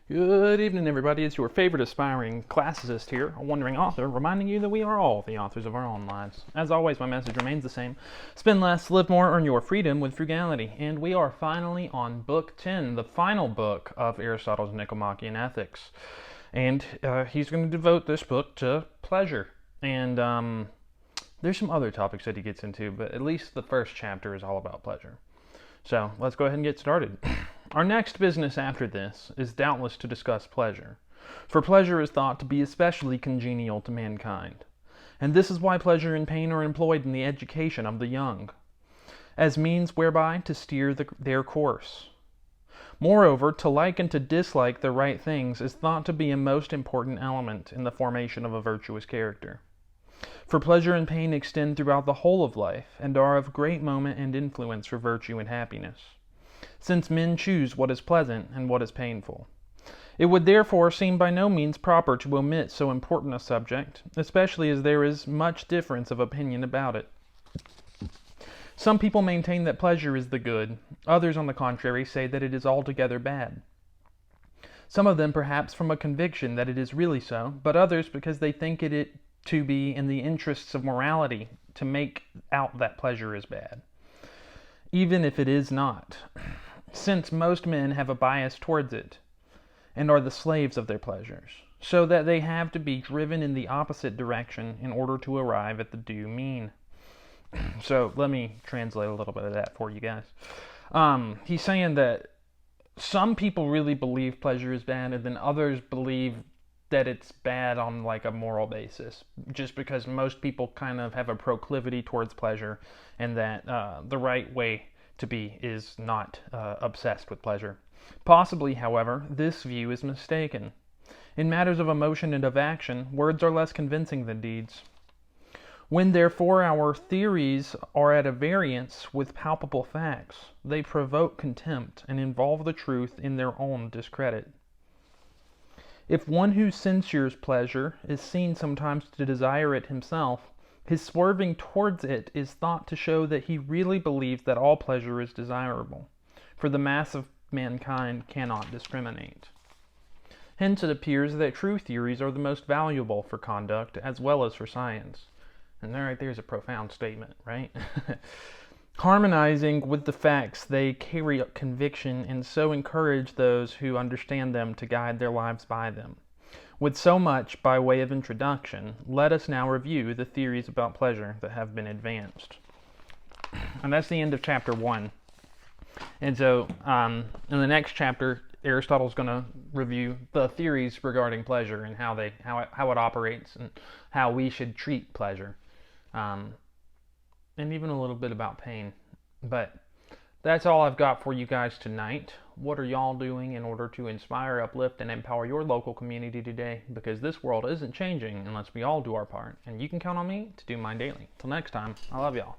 Good evening, everybody. It's your favorite aspiring classicist here, a wandering author, reminding you that we are all the authors of our own lives. As always, my message remains the same. Spend less, live more, earn your freedom with frugality. And we are finally on Book 10, the final book of Aristotle's Nicomachean Ethics. And he's going to devote this book to pleasure. And there's some other topics that he gets into, but at least the first chapter is all about pleasure. So let's go ahead and get started. Our next business after this is doubtless to discuss pleasure, for pleasure is thought to be especially congenial to mankind, and this is why pleasure and pain are employed in the education of the young, as means whereby to steer their course. Moreover, to like and to dislike the right things is thought to be a most important element in the formation of a virtuous character. For pleasure and pain extend throughout the whole of life, and are of great moment and influence for virtue and happiness, since men choose what is pleasant and what is painful. It would therefore seem by no means proper to omit so important a subject, especially as there is much difference of opinion about it. Some people maintain that pleasure is the good, others on the contrary say that it is altogether bad. Some of them perhaps from a conviction that it is really so, but others because they think it to be in the interests of morality to make out that pleasure is bad, even if it is not, since most men have a bias towards it, and are the slaves of their pleasures, so that they have to be driven in the opposite direction in order to arrive at the due mean. So let me translate a little bit of that for you guys. He's saying that some people really believe pleasure is bad, and then others believe that it's bad on like a moral basis, just because most people kind of have a proclivity towards pleasure, and that the right way to be is not obsessed with pleasure. Possibly, however, this view is mistaken. In matters of emotion and of action, words are less convincing than deeds. When therefore our theories are at a variance with palpable facts, they provoke contempt and involve the truth in their own discredit. If one who censures pleasure is seen sometimes to desire it himself, his swerving towards it is thought to show that he really believes that all pleasure is desirable, for the mass of mankind cannot discriminate. Hence it appears that true theories are the most valuable for conduct as well as for science. And right there's a profound statement, right? Harmonizing with the facts, they carry up conviction and so encourage those who understand them to guide their lives by them. With so much by way of introduction, let us now review the theories about pleasure that have been advanced. And that's the end of chapter 1. And so in the next chapter, Aristotle's going to review the theories regarding pleasure and how it operates and how we should treat pleasure. And even a little bit about pain. But that's all I've got for you guys tonight. What are y'all doing in order to inspire, uplift, and empower your local community today? Because this world isn't changing unless we all do our part. And you can count on me to do mine daily. Till next time, I love y'all.